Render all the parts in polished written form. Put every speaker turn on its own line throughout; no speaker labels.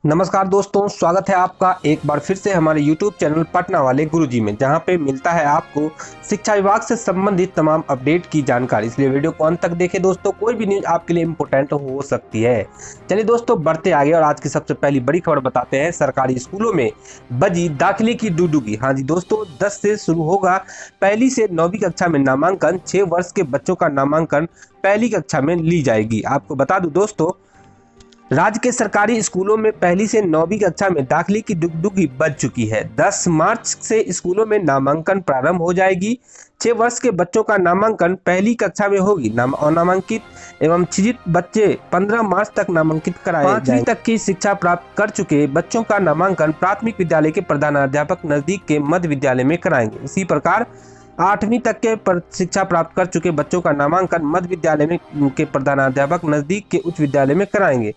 नमस्कार दोस्तों, स्वागत है आपका एक बार फिर से हमारे YouTube चैनल पटना वाले गुरुजी में, जहां पे मिलता है आपको शिक्षा विभाग से संबंधित तमाम अपडेट की जानकारी। इसलिए वीडियो को अंत तक देखें दोस्तों, कोई भी न्यूज आपके लिए इम्पोर्टेंट हो सकती है। चलिए दोस्तों, बढ़ते आगे और आज की सबसे पहली बड़ी खबर बताते हैं। सरकारी स्कूलों में बजी दाखिले की डुगडुगी। हाँ जी दोस्तों, 10 से शुरू होगा पहली से 9वीं कक्षा में नामांकन। 6 वर्ष के बच्चों का नामांकन पहली कक्षा में ली जाएगी। आपको बता दूं दोस्तों, राज्य के सरकारी स्कूलों में पहली से 9वीं कक्षा में दाखिले की डुगडुगी बज चुकी है। 10 मार्च से स्कूलों में नामांकन प्रारंभ हो जाएगी। 6 वर्ष के बच्चों का नामांकन पहली कक्षा में होगी। अनामांकित एवं छिजित बच्चे 15 मार्च तक नामांकित कराए जाएंगे। 5वीं तक की शिक्षा प्राप्त कर चुके बच्चों का नामांकन प्राथमिक विद्यालय के प्रधानाध्यापक नजदीक के मध्य विद्यालय में कराएंगे। इसी प्रकार 8वीं तक के शिक्षा प्राप्त कर चुके बच्चों का नामांकन मध्य विद्यालय में के प्रधानाध्यापक नजदीक के उच्च विद्यालय में कराएंगे।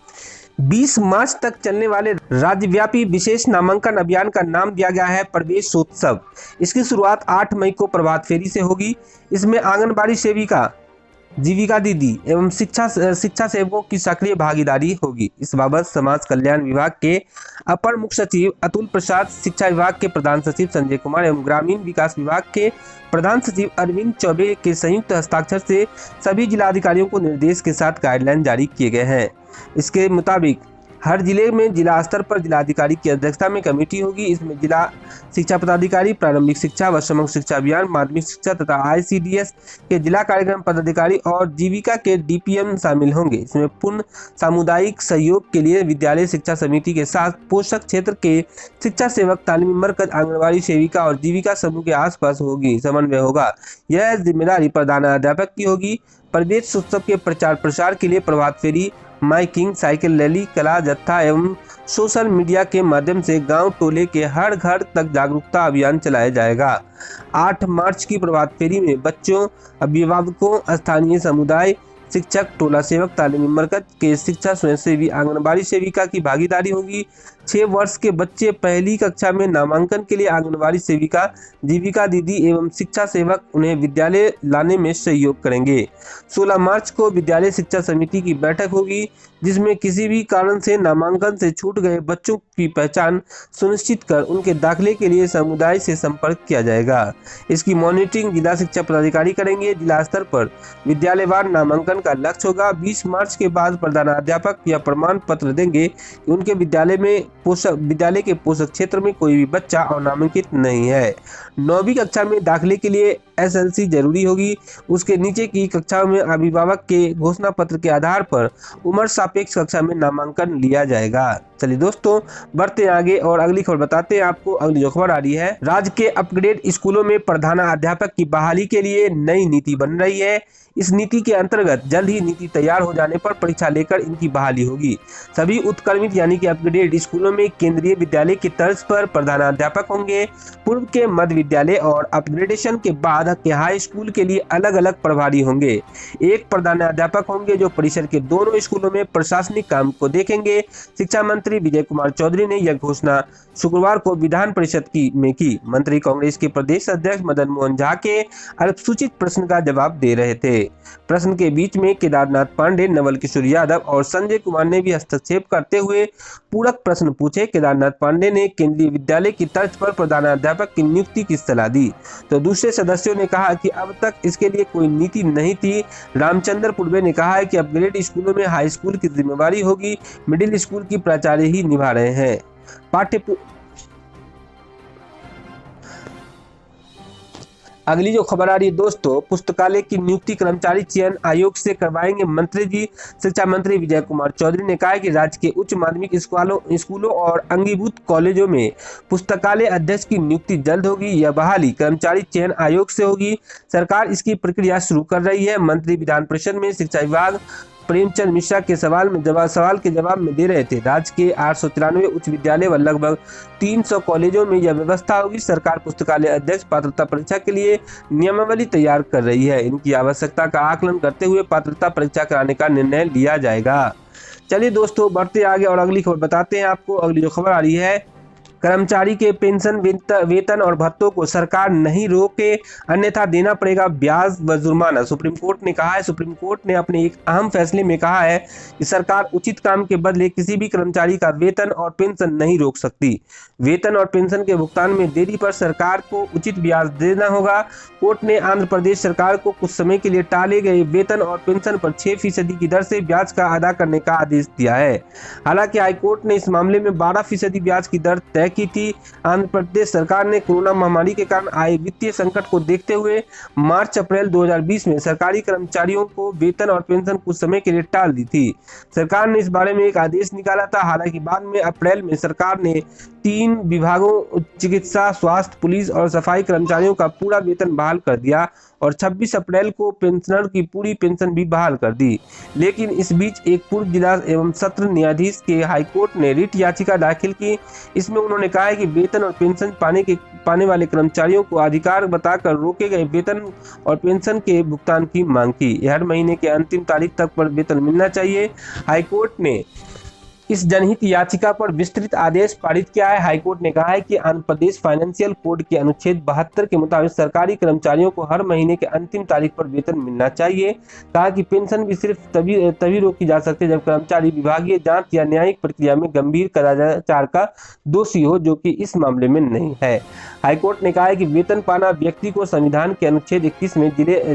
20 मार्च तक चलने वाले राज्यव्यापी विशेष नामांकन अभियान का नाम दिया गया है प्रवेशोत्सव। इसकी शुरुआत 8 मई को प्रभात फेरी से होगी। इसमें आंगनबाड़ी सेविका, जीविका दीदी एवं शिक्षा सेवकों की सक्रिय भागीदारी होगी। इस बाबत समाज कल्याण विभाग के अपर मुख्य सचिव अतुल प्रसाद, शिक्षा विभाग के प्रधान सचिव संजय कुमार एवं ग्रामीण विकास विभाग के प्रधान सचिव अरविंद चौबे के संयुक्त हस्ताक्षर से सभी जिलाधिकारियों को निर्देश के साथ गाइडलाइन जारी किए गए हैं। इसके मुताबिक हर जिले में जिला स्तर पर जिलाधिकारी की अध्यक्षता में कमेटी होगी। इसमें जिला शिक्षा पदाधिकारी, प्रारंभिक शिक्षा व समग्र शिक्षा अभियान, माध्यमिक शिक्षा तथा ICDS के जिला कार्यक्रम पदाधिकारी और जीविका के DPM शामिल होंगे। इसमें पूर्ण सामुदायिक सहयोग के लिए विद्यालय शिक्षा समिति के साथ पोषक क्षेत्र के शिक्षा सेवक, तालीमी मरकज, आंगनबाड़ी सेविका और जीविका समूह के आसपास होगी समन्वय होगा। यह जिम्मेदारी प्रधानाध्यापक की होगी। प्रवेश उत्सव के प्रचार प्रसार के लिए प्रभात फेरी, माइकिंग, साइकिल रैली, कला जत्था एवं सोशल मीडिया के माध्यम से गांव टोले के हर घर तक जागरूकता अभियान चलाया जाएगा। 8 मार्च की प्रभात फेरी में बच्चों, अभिभावकों, स्थानीय समुदाय, शिक्षक, टोला सेवक, तालीमी मरकज के शिक्षा स्वयंसेवी, आंगनबाड़ी सेविका की भागीदारी होगी। 6 वर्ष के बच्चे पहली कक्षा में नामांकन के लिए आंगनबाड़ी सेविका, जीविका दीदी एवं शिक्षा सेवक उन्हें विद्यालय लाने में सहयोग करेंगे। 16 मार्च को विद्यालय शिक्षा समिति की बैठक होगी, जिसमें किसी भी कारण से नामांकन से छूट गए बच्चों की पहचान सुनिश्चित कर उनके दाखिले के लिए समुदाय से संपर्क किया जाएगा। इसकी मॉनिटरिंग जिला शिक्षा पदाधिकारी करेंगे। जिला स्तर पर विद्यालयवार नामांकन का लक्ष्य होगा। 20 मार्च के बाद प्रधानाध्यापक यह प्रमाण पत्र देंगे कि उनके विद्यालय के पोषक क्षेत्र में कोई भी बच्चा अनामांकित नहीं है। 9वीं कक्षा में दाखिले के लिए SLC जरूरी होगी। उसके नीचे की कक्षाओं में अभिभावक के घोषणा पत्र के आधार पर उम्र सापेक्ष कक्षा में नामांकन लिया जाएगा। चलिए दोस्तों, बढ़ते आगे और अगली खबर बताते हैं आपको। अगली जो खबर आ रही है, राज्य के अपग्रेड स्कूलों में प्रधानाध्यापक की बहाली के लिए नई नीति बन रही है। इस नीति के अंतर्गत जल्द ही नीति तैयार हो जाने पर परीक्षा लेकर इनकी बहाली होगी। सभी उत्क्रमित यानी कि अपग्रेड स्कूलों में केंद्रीय विद्यालय की तर्ज पर प्रधानाध्यापक होंगे। पूर्व के मध्य विद्यालय और अपग्रेडेशन के बाद के हाई स्कूल के लिए अलग अलग प्रभारी होंगे। एक प्रधानाध्यापक होंगे जो परिसर के दोनों स्कूलों में प्रशासनिक काम को देखेंगे। शिक्षा मंत्री विजय कुमार चौधरी ने यह घोषणा शुक्रवार को विधान परिषद में की। मंत्री कांग्रेस के प्रदेश अध्यक्ष मदन मोहन झा के अल्पसूचित प्रश्न का जवाब दे रहे थे। प्रश्न के बीच में केदारनाथ पांडे, नवल किशोर यादव और संजय कुमार ने भी हस्तक्षेप करते हुए पूरक प्रश्न पूछे। केदारनाथ पांडे ने केंद्रीय विद्यालय की तर्ज पर प्रधानाध्यापक की नियुक्ति की सलाह दी, तो दूसरे सदस्यों ने कहा कि अब तक इसके लिए कोई नीति नहीं थी। रामचंद्र पुरबे ने कहा है कि अपग्रेड स्कूलों में हाई स्कूल की जिम्मेवारी होगी, मिडिल स्कूल की प्राचार्य ही निभा रहे हैं। अगली जो खबर आ रही है दोस्तों, पुस्तकालय की नियुक्ति कर्मचारी चयन आयोग से करवाएंगे मंत्री जी। शिक्षा मंत्री विजय कुमार चौधरी ने कहा है कि राज्य के उच्च माध्यमिक स्कूलों और अंगीभूत कॉलेजों में पुस्तकालय अध्यक्ष की नियुक्ति जल्द होगी। यह बहाली कर्मचारी चयन आयोग से होगी। सरकार इसकी प्रक्रिया शुरू कर रही है। मंत्री विधान परिषद में शिक्षा विभाग प्रेमचंद मिश्रा के सवाल के जवाब में दे रहे थे। राज्य के 893 उच्च विद्यालय व लगभग 300 कॉलेजों में यह व्यवस्था होगी। सरकार पुस्तकालय अध्यक्ष पात्रता परीक्षा के लिए नियमावली तैयार कर रही है। इनकी आवश्यकता का आकलन करते हुए पात्रता परीक्षा कराने का निर्णय लिया जाएगा। चलिए दोस्तों, बढ़ते आगे और अगली खबर बताते हैं आपको। अगली जो खबर आ रही है, कर्मचारी के पेंशन, वेतन और भत्तों को सरकार नहीं रोके, अन्यथा देना पड़ेगा ब्याज व जुर्माना। सुप्रीम कोर्ट ने कहा है। सुप्रीम कोर्ट ने अपने एक अहम फैसले में कहा है कि सरकार उचित काम के बदले किसी भी कर्मचारी का वेतन और पेंशन नहीं रोक सकती। वेतन और पेंशन के भुगतान में देरी पर सरकार को उचित ब्याज देना होगा। कोर्ट ने आंध्र प्रदेश सरकार को कुछ समय के लिए टाले गए वेतन और पेंशन पर 6% की दर से ब्याज का अदा करने का आदेश दिया है। हालांकि हाईकोर्ट ने इस मामले में 12% ब्याज की दर तय की थी। आंध्र प्रदेश सरकार ने कोरोना महामारी के कारण आए वित्तीय संकट को देखते हुए मार्च-अप्रैल 2020 में सरकारी कर्मचारियों को वेतन और पेंशन कुछ समय के लिए टाल दी थी। सरकार ने इस बारे में एक आदेश निकाला था। हालांकि बाद में अप्रैल में सरकार ने 3 विभागों चिकित्सा, स्वास्थ्य, पुलिस और सफाई कर्मचारियों का पूरा वेतन बहाल कर दिया और 26 अप्रैल को पेंशनर की पूरी पेंशन भी बहाल कर दी। लेकिन इस बीच एक पूर्व जिला एवं सत्र न्यायाधीश के हाईकोर्ट ने रिट याचिका दाखिल की। इसमें उन्होंने कहा है कि वेतन और पेंशन पाने वाले कर्मचारियों को अधिकार बताकर रोके गए वेतन और पेंशन के भुगतान की मांग की। हर महीने के अंतिम तारीख तक पर वेतन मिलना चाहिए। हाईकोर्ट ने इस जनहित याचिका पर विस्तृत आदेश पारित किया है। हाईकोर्ट ने कहा है कि आंध्र प्रदेश फाइनेंशियल कोड के अनुच्छेद 72 के मुताबिक सरकारी कर्मचारियों को हर महीने के अंतिम तारीख पर वेतन मिलना चाहिए। कहा कि पेंशन भी सिर्फ तभी रोकी जा सकती है जब कर्मचारी विभागीय जांच या न्यायिक प्रक्रिया में गंभीर कदाचार का दोषी हो, जो कि इस मामले में नहीं है। हाईकोर्ट ने कहा है कि वेतन पाना व्यक्ति को संविधान के अनुच्छेद 21 में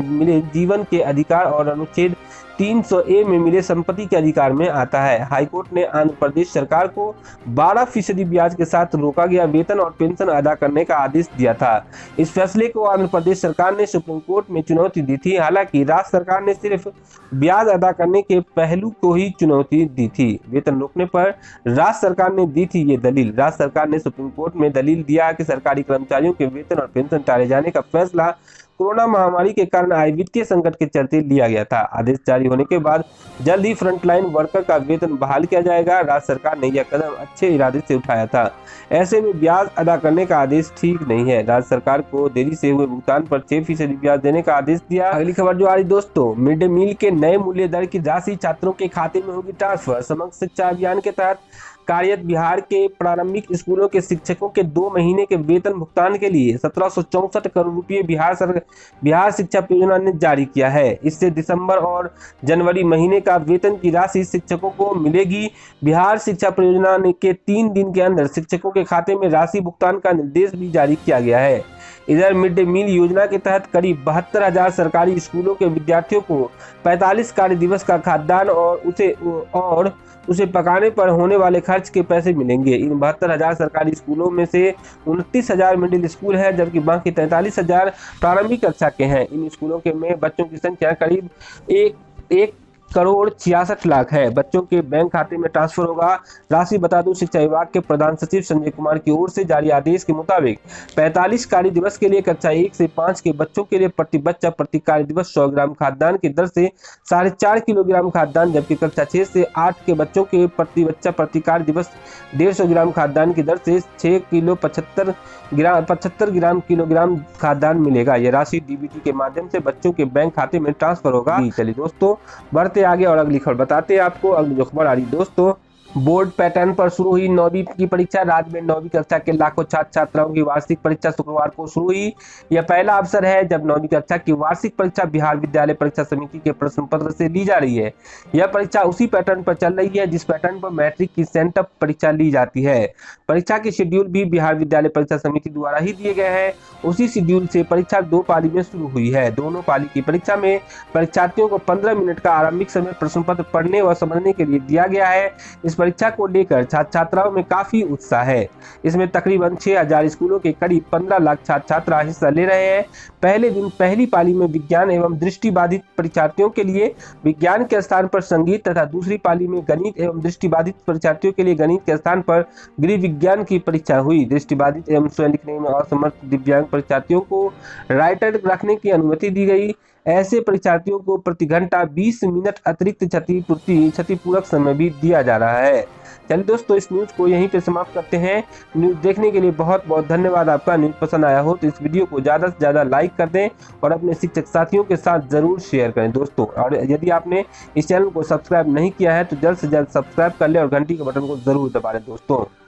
मिले जीवन के अधिकार और अनुच्छेद 300A में मिले संपत्ति के अधिकार में आता है। हाईकोर्ट ने आंध्र प्रदेश सरकार को 12% ब्याज के साथ रोका गया वेतन और पेंशन अदा करने का आदेश दिया था। इस फैसले को आंध्र प्रदेश सरकार ने सुप्रीम कोर्ट में चुनौती दी थी। हालांकि राज्य सरकार ने सिर्फ ब्याज अदा करने के पहलू को ही चुनौती दी थी। वेतन रोकने पर राज्य सरकार ने दी थी ये दलील। राज्य सरकार ने सुप्रीम कोर्ट में दलील दिया कि सरकारी कर्मचारियों के वेतन और पेंशन टाले जाने का फैसला कोरोना महामारी के कारण आए वित्तीय संकट के चलते लिया गया था। आदेश जारी होने के बाद जल्द ही फ्रंटलाइन वर्कर का वेतन बहाल किया जाएगा। राज्य सरकार ने यह कदम अच्छे इरादे से उठाया था। ऐसे में ब्याज अदा करने का आदेश ठीक नहीं है। राज्य सरकार को देरी से हुए भुगतान पर 6% ब्याज देने का आदेश दिया। अगली खबर जो आ रही दोस्तों, मिड डे मील के नए मूल्य दर की राशि छात्रों के खाते में होगी ट्रांसफर। समग्र शिक्षा अभियान के तहत कार्यरत बिहार के प्रारंभिक स्कूलों के शिक्षकों के 2 महीने के वेतन भुगतान के लिए 1764 करोड़ रुपए बिहार शिक्षा परियोजना ने जारी किया है। इससे दिसंबर और जनवरी महीने का वेतन की राशि शिक्षकों को मिलेगी। बिहार शिक्षा परियोजना के 3 दिन के अंदर शिक्षकों के खाते में राशि भुगतान का निर्देश भी जारी किया गया है। इधर मिड डे मील योजना के तहत करीब 72,000 सरकारी स्कूलों के विद्यार्थियों को 45 कार्य दिवस का खाद्यान्न और उसे पकाने पर होने वाले खर्च के पैसे मिलेंगे। इन 72,000 सरकारी स्कूलों में से 29,000 मिडिल स्कूल है, जबकि बाकी 43,000 प्रारंभिक कक्षा के हैं। इन स्कूलों के में बच्चों की संख्या करीब 1,66,00,000 है। बच्चों के बैंक खाते में ट्रांसफर होगा। राशि बता दूं, शिक्षा विभाग के प्रधान सचिव संजय कुमार की ओर से जारी आदेश के मुताबिक 45 कार्य दिवस के लिए कक्षा 1 से 5 के बच्चों के लिए प्रति बच्चा प्रति कार्य दिवस 100 ग्राम खाद्यान्न की दर से 4.5 किलोग्राम खाद्यान्न, जबकि कक्षा 6 से 8 के बच्चों के प्रति बच्चा प्रति कार्य दिवस 150 ग्राम खाद्यान्न की दर से 6 किलो 75 किलोग्राम खाद्यान्न मिलेगा। यह राशि डीबीटी के माध्यम से बच्चों के बैंक खाते में ट्रांसफर होगा। चलिए दोस्तों, बढ़ते आगे और अगली खबर बताते हैं आपको। अगली जो खबर आ रही दोस्तों, बोर्ड पैटर्न पर शुरू हुई 9वीं की परीक्षा। राज्य में 9वीं कक्षा के लाखों छात्र छात्राओं की वार्षिक परीक्षा शुक्रवार को शुरू हुई। यह पहला अवसर है जब 9वीं कक्षा की वार्षिक परीक्षा बिहार विद्यालय परीक्षा समिति के प्रश्न पत्र से ली जा रही है। यह परीक्षा उसी पैटर्न पर चल रही है जिस पैटर्न पर मैट्रिक की सेंटअप परीक्षा ली जाती है। परीक्षा के शेड्यूल भी बिहार विद्यालय परीक्षा समिति द्वारा ही दिए गए हैं। उसी शेड्यूल से परीक्षा 2 पाली में शुरू हुई है। दोनों पाली की परीक्षा में परीक्षार्थियों को 15 मिनट का आरंभिक समय प्रश्न पत्र पढ़ने व समझने के लिए दिया गया है। इस परीक्षा को लेकर छात्र छात्राओं में काफी उत्साह है। इसमें तकरीबन 6,000 स्कूलों के करीब 15 लाख छात्र छात्रा हिस्सा ले रहे हैं। पहले दिन पहली पाली में विज्ञान एवं दृष्टिबाधित परीक्षार्थियों के लिए विज्ञान के स्थान पर संगीत तथा दूसरी पाली में गणित एवं दृष्टिबाधित परीक्षार्थियों के लिए गणित के स्थान पर गृह विज्ञान की परीक्षा हुई। दृष्टिबाधित एवं स्वयं लिखने में असमर्थ दिव्यांग परीक्षार्थियों को राइटर रखने की अनुमति दी गई। ऐसे परीक्षार्थियों को प्रति घंटा 20 मिनट अतिरिक्त क्षतिपूरक समय भी दिया जा रहा है। चलिए दोस्तों, इस न्यूज को यहीं पे समाप्त करते हैं। न्यूज देखने के लिए बहुत बहुत धन्यवाद। आपका न्यूज पसंद आया हो तो इस वीडियो को ज़्यादा से ज़्यादा लाइक कर दें और अपने शिक्षक साथियों के साथ ज़रूर शेयर करें दोस्तों। और यदि आपने इस चैनल को सब्सक्राइब नहीं किया है तो जल्द से जल्द सब्सक्राइब कर लें और घंटी के बटन को ज़रूर दबा लें दोस्तों।